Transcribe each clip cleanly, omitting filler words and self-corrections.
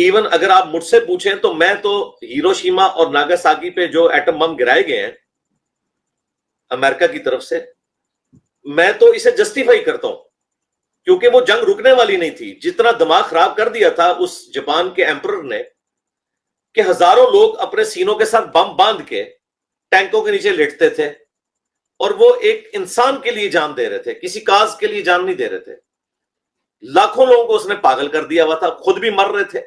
Even اگر آپ مجھ سے پوچھیں تو میں تو ہیروشیما اور ناگاساکی پہ جو ایٹم بم گرائے گئے ہیں امریکہ کی طرف سے، میں تو اسے جسٹیفائی کرتا ہوں، کیونکہ وہ جنگ رکنے والی نہیں تھی. جتنا دماغ خراب کر دیا تھا اس جاپان کے ایمپرر نے کہ ہزاروں لوگ اپنے سینوں کے ساتھ بم باندھ کے ٹینکوں کے نیچے لیٹتے تھے، اور وہ ایک انسان کے لیے جان دے رہے تھے، کسی کاز کے لیے جان نہیں دے رہے تھے. لاکھوں لوگوں کو اس نے پاگل کر دیا ہوا تھا، خود بھی مر رہے تھے.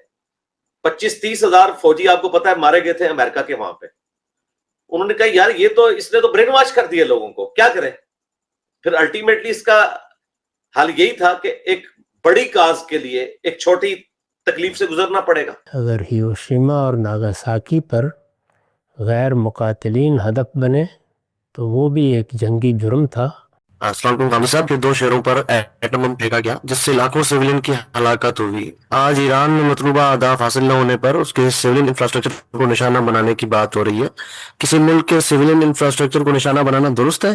25-30 ہزار فوجی آپ کو پتا ہے مارے گئے تھے امریکہ کے وہاں پہ. انہوں نے کہا یار یہ تو اس نے تو برین واش کر دیا لوگوں کو، کیا کریں. پھر الٹیمیٹلی اس کا حل یہی تھا کہ ایک بڑی کاز کے لیے ایک چھوٹی تکلیف سے گزرنا پڑے گا. اگر ہیروشیما اور ناگاساکی پر غیر مقاتلین ہدف بنے تو وہ بھی ایک جنگی جرم تھا. السلام علیکم غامی صاحب، کہ 2 شہروں پر ایٹم بم پھینکا گیا جس سے لاکھوں سویلین کی ہلاکت ہوئی. آج ایران میں مطلوبہ اہداف حاصل نہ ہونے پر اس کے سویلین انفراسٹرکچر کو نشانہ بنانے کی بات ہو رہی ہے. کسی ملک کے سویلین انفراسٹرکچر کو نشانہ بنانا درست ہے؟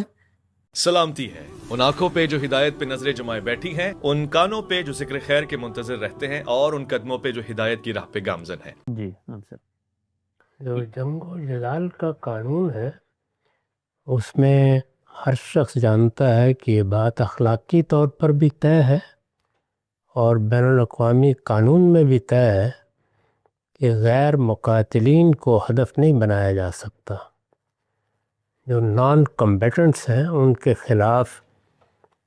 سلامتی ہے ان آنکھوں پہ جو ہدایت پہ نظریں جمائے بیٹھی ہیں، ان کانوں پہ جو ذکر خیر کے منتظر رہتے ہیں، اور ان قدموں پہ جو ہدایت کی راہ پہ گامزن ہیں. جی جو جنگ و جدال کا قانون ہے اس میں ہر شخص جانتا ہے کہ یہ بات اخلاقی طور پر بھی طے ہے اور بین الاقوامی قانون میں بھی طے ہے کہ غیر مقاتلین کو ہدف نہیں بنایا جا سکتا. جو نان کمبیٹنٹس ہیں ان کے خلاف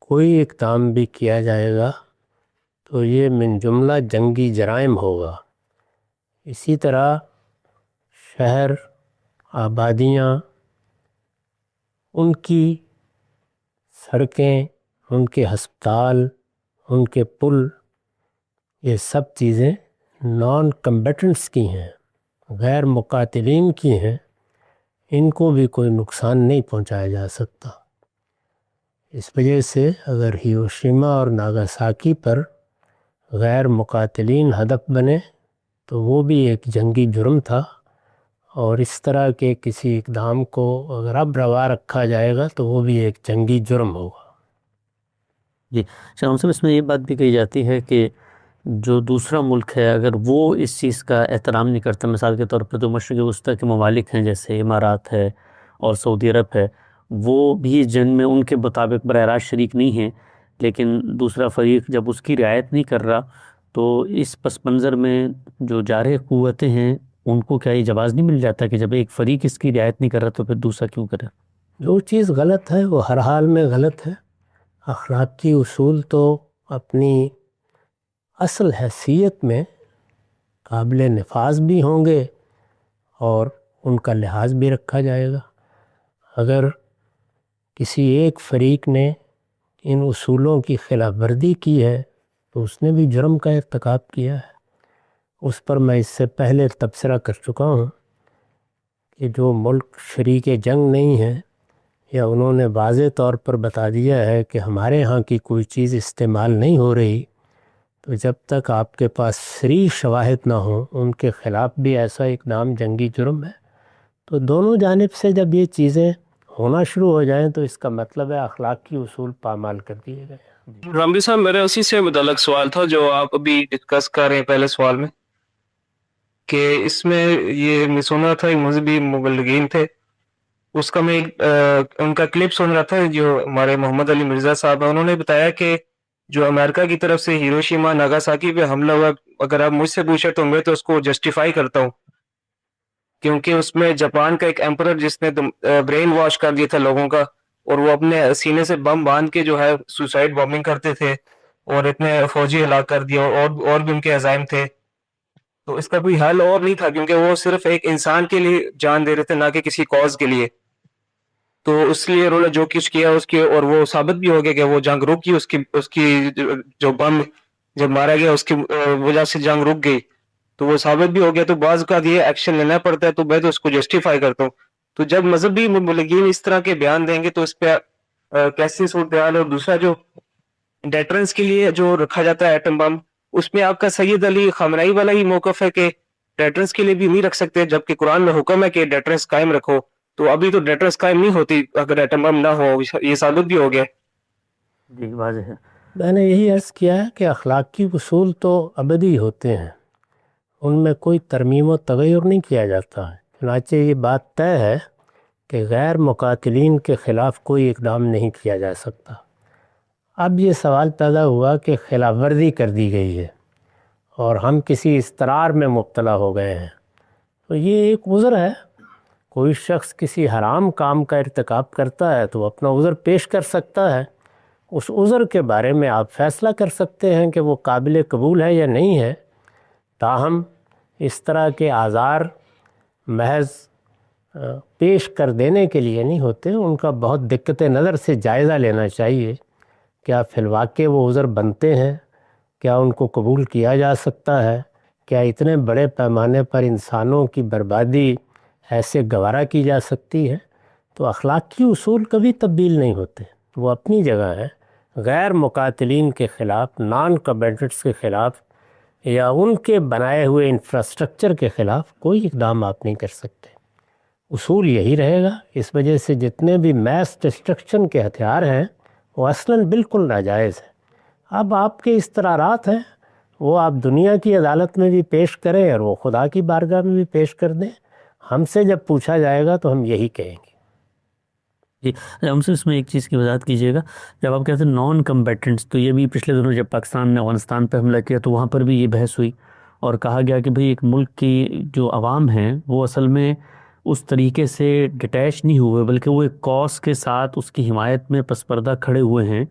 کوئی اقدام بھی کیا جائے گا تو یہ من جملہ جنگی جرائم ہوگا. اسی طرح شہر، آبادیاں، ان کی سڑکیں، ان کے ہسپتال، ان کے پل، یہ سب چیزیں نان کمبیٹنٹس کی ہیں، غیر مقاتلین کی ہیں. ان کو بھی کوئی نقصان نہیں پہنچایا جا سکتا. اس وجہ سے اگر ہیروشیما اور ناگاساکی پر غیر مقاتلین ہدف بنے تو وہ بھی ایک جنگی جرم تھا، اور اس طرح کے کسی اقدام کو اگر اب روا رکھا جائے گا تو وہ بھی ایک جنگی جرم ہوگا. جی شاہ صاحب، اس میں یہ بات بھی کہی جاتی ہے کہ جو دوسرا ملک ہے اگر وہ اس چیز کا احترام نہیں کرتا، مثال کے طور پر تو مشرق وسطیٰ کے ممالک ہیں جیسے امارات ہے اور سعودی عرب ہے، وہ بھی جنگ میں ان کے مطابق براہ راست شریک نہیں ہیں، لیکن دوسرا فریق جب اس کی رعایت نہیں کر رہا تو اس پس منظر میں جو جارح قوتیں ہیں ان کو کیا یہ جواز نہیں مل جاتا کہ جب ایک فریق اس کی رعایت نہیں کر رہا تو پھر دوسرا کیوں کرے؟ جو چیز غلط ہے وہ ہر حال میں غلط ہے. اخلاقی اصول تو اپنی اصل حیثیت میں قابل نفاذ بھی ہوں گے اور ان کا لحاظ بھی رکھا جائے گا. اگر کسی ایک فریق نے ان اصولوں کی خلاف ورزی کی ہے تو اس نے بھی جرم کا ارتکاب کیا ہے. اس پر میں اس سے پہلے تبصرہ کر چکا ہوں کہ جو ملک شریک جنگ نہیں ہے یا انہوں نے واضح طور پر بتا دیا ہے کہ ہمارے ہاں کی کوئی چیز استعمال نہیں ہو رہی، تو جب تک آپ کے پاس صریح شواہد نہ ہوں ان کے خلاف بھی ایسا اقدام جنگی جرم ہے. تو دونوں جانب سے جب یہ چیزیں ہونا شروع ہو جائیں تو اس کا مطلب ہے اخلاقی اصول پامال کر دیے گئے. رامبی صاحب، میرا اسی سے متعلق سوال تھا جو آپ ابھی ڈسکس کر رہے ہیں پہلے سوال میں، کہ اس میں یہ میں سنا تھا مذہبی مبلغین تھے، اس کا میں ان کا کلپ سن رہا تھا جو ہمارے محمد علی مرزا صاحب ہیں، انہوں نے بتایا کہ جو امریکہ کی طرف سے ہیروشیما ناگاساکی پہ حملہ ہوا، اگر آپ مجھ سے پوچھے تو میں تو اس کو جسٹیفائی کرتا ہوں، کیونکہ اس میں جاپان کا ایک ایمپرر جس نے برین واش کر دیا تھا لوگوں کا، اور وہ اپنے سینے سے بم باندھ کے جو ہے سوسائڈ بامبنگ کرتے تھے اور اتنے فوجی ہلاک کر دیا، اور بھی ان کے عزائم تھے. تو اس کا کوئی حل اور نہیں تھا کیونکہ وہ صرف ایک انسان کے لیے جان دے رہے تھے، نہ کہ کسی کاز کے لیے. تو اس لیے انہوں نے جو کچھ کیا اس کے، اور وہ ثابت بھی ہو گیا کہ وہ جنگ رک گئی، اس کی جو بم جب مارا گیا اس کی وجہ سے جنگ رک گئی، تو وہ ثابت بھی ہو گیا. تو بعض کا یہ ایکشن لینا پڑتا ہے، تو میں تو اس کو جسٹیفائی کرتا ہوں. تو جب مذہبی مبلغین اس طرح کے بیان دیں گے تو اس پہ کیسی صورتحال. اور دوسرا جو ڈیٹرنس کے لیے جو رکھا جاتا ہے ایٹم بم، اس میں آپ کا سید علی خامنئی والا ہی موقف ہے کہ ڈیٹرنس کے لیے بھی نہیں رکھ سکتے، جبکہ قرآن میں حکم ہے کہ ڈیٹرنس قائم رکھو. تو ابھی تو ڈیٹرنس قائم نہیں ہوتی اگر ایٹم بم نہ ہو، یہ ثابت بھی ہو گیا. جی واضح ہے. میں نے یہی عرض کیا ہے کہ اخلاقی اصول تو ابدی ہوتے ہیں، ان میں کوئی ترمیم و تغیر نہیں کیا جاتا ہے۔ چنانچہ یہ بات طے ہے کہ غیر مقاتلین کے خلاف کوئی اقدام نہیں کیا جا سکتا۔ اب یہ سوال پیدا ہوا کہ خلاف ورزی کر دی گئی ہے اور ہم کسی اضطرار میں مبتلا ہو گئے ہیں، تو یہ ایک عذر ہے۔ کوئی شخص کسی حرام کام کا ارتکاب کرتا ہے تو وہ اپنا عذر پیش کر سکتا ہے، اس عذر کے بارے میں آپ فیصلہ کر سکتے ہیں کہ وہ قابل قبول ہے یا نہیں ہے۔ تاہم اس طرح کے آزار محض پیش کر دینے کے لیے نہیں ہوتے، ان کا بہت دقت نظر سے جائزہ لینا چاہیے۔ کیا فی الواقع وہ عذر بنتے ہیں؟ کیا ان کو قبول کیا جا سکتا ہے؟ کیا اتنے بڑے پیمانے پر انسانوں کی بربادی ایسے گوارا کی جا سکتی ہے؟ تو اخلاقی اصول کبھی تبدیل نہیں ہوتے، وہ اپنی جگہ ہیں۔ غیر مقاتلین کے خلاف، نان کمبیٹنٹس کے خلاف یا ان کے بنائے ہوئے انفراسٹرکچر کے خلاف کوئی اقدام آپ نہیں کر سکتے۔ اصول یہی رہے گا۔ اس وجہ سے جتنے بھی میس ڈسٹرکشن کے ہتھیار ہیں وہ اصلاً بالکل ناجائز ہیں۔ اب آپ کے اضطرارات ہیں، وہ آپ دنیا کی عدالت میں بھی پیش کریں اور وہ خدا کی بارگاہ میں بھی پیش کر دیں۔ ہم سے جب پوچھا جائے گا تو ہم یہی کہیں گے۔ جی ہم سے اس میں ایک چیز کی وضاحت کیجیے گا، جب آپ کہتے ہیں نان کمبیٹنٹس، تو یہ بھی پچھلے دنوں جب پاکستان نے افغانستان پہ حملہ کیا تو وہاں پر بھی یہ بحث ہوئی اور کہا گیا کہ بھئی ایک ملک کی جو عوام ہیں وہ اصل میں اس طریقے سے ڈٹیچ نہیں ہوئے، بلکہ وہ ایک کاز کے ساتھ اس کی حمایت میں پس پردہ کھڑے ہوئے ہیں۔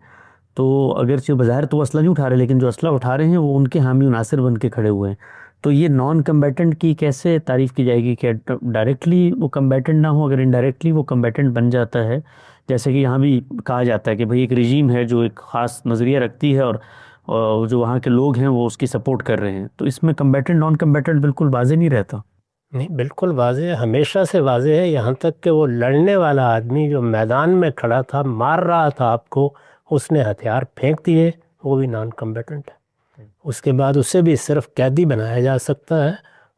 تو اگرچہ بظاہر تو وہ اسلحہ نہیں اٹھا رہے، لیکن جو اسلحہ اٹھا رہے ہیں وہ ان کے حامی و ناصر بن کے کھڑے ہوئے ہیں۔ تو یہ نان کمبیٹنٹ کی کیسے تعریف کی جائے گی کہ ڈائریکٹلی وہ کمبیٹنٹ نہ ہو؟ اگر انڈائریکٹلی وہ کمبیٹنٹ بن جاتا ہے، جیسے کہ یہاں بھی کہا جاتا ہے کہ بھئی ایک رژیم ہے جو ایک خاص نظریہ رکھتی ہے اور جو وہاں کے لوگ ہیں وہ اس کی سپورٹ کر رہے ہیں، تو اس میں کمبیٹنٹ نان کمبیٹنٹ بالکل واضح نہیں رہتا۔ نہیں، بالکل واضح ہے، ہمیشہ سے واضح ہے، یہاں تک کہ وہ لڑنے والا آدمی جو میدان میں کھڑا تھا، مار رہا تھا آپ کو، اس نے ہتھیار پھینک دیے، وہ بھی نان کمبیٹنٹ ہے۔ اس کے بعد اسے بھی صرف قیدی بنایا جا سکتا ہے،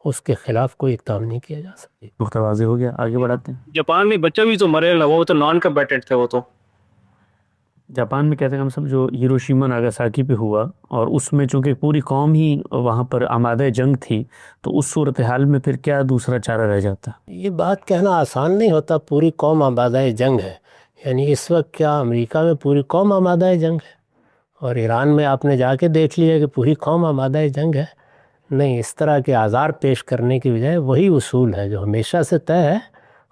اس کے خلاف کوئی اقدام نہیں کیا جا سکتا۔ نقطہ واضح ہو گیا، آگے بڑھاتے ہیں۔ جاپان میں بچہ بھی تو مرے نا، وہ تو نان کمبیٹنٹ تھے وہ تو۔ جاپان میں کہتے ہیں ہم سب جو ہیروشیما ناگاساکی پہ ہوا، اور اس میں چونکہ پوری قوم ہی وہاں پر آمادہ جنگ تھی، تو اس صورتحال میں پھر کیا دوسرا چارہ رہ جاتا؟ یہ بات کہنا آسان نہیں ہوتا، پوری قوم آمادہ جنگ ہے۔ یعنی اس وقت کیا امریکہ میں پوری قوم آمادہ جنگ ہے؟ اور ایران میں آپ نے جا کے دیکھ لیا کہ پوری قوم آمادہ جنگ ہے؟ نہیں، اس طرح کے آزار پیش کرنے کی بجائے وہی اصول ہے جو ہمیشہ سے طے ہے،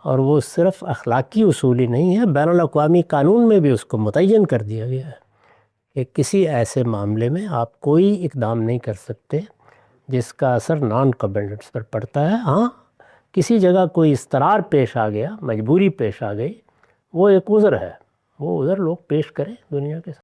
اور وہ صرف اخلاقی اصول ہی نہیں ہے، بین الاقوامی قانون میں بھی اس کو متعین کر دیا گیا ہے کہ کسی ایسے معاملے میں آپ کوئی اقدام نہیں کر سکتے جس کا اثر نان کمبیٹنٹس پر پڑتا ہے۔ ہاں، کسی جگہ کوئی اضطرار پیش آ گیا، مجبوری پیش آ گئی، وہ ایک عذر ہے، وہ عذر لوگ پیش کریں دنیا کے ساتھ۔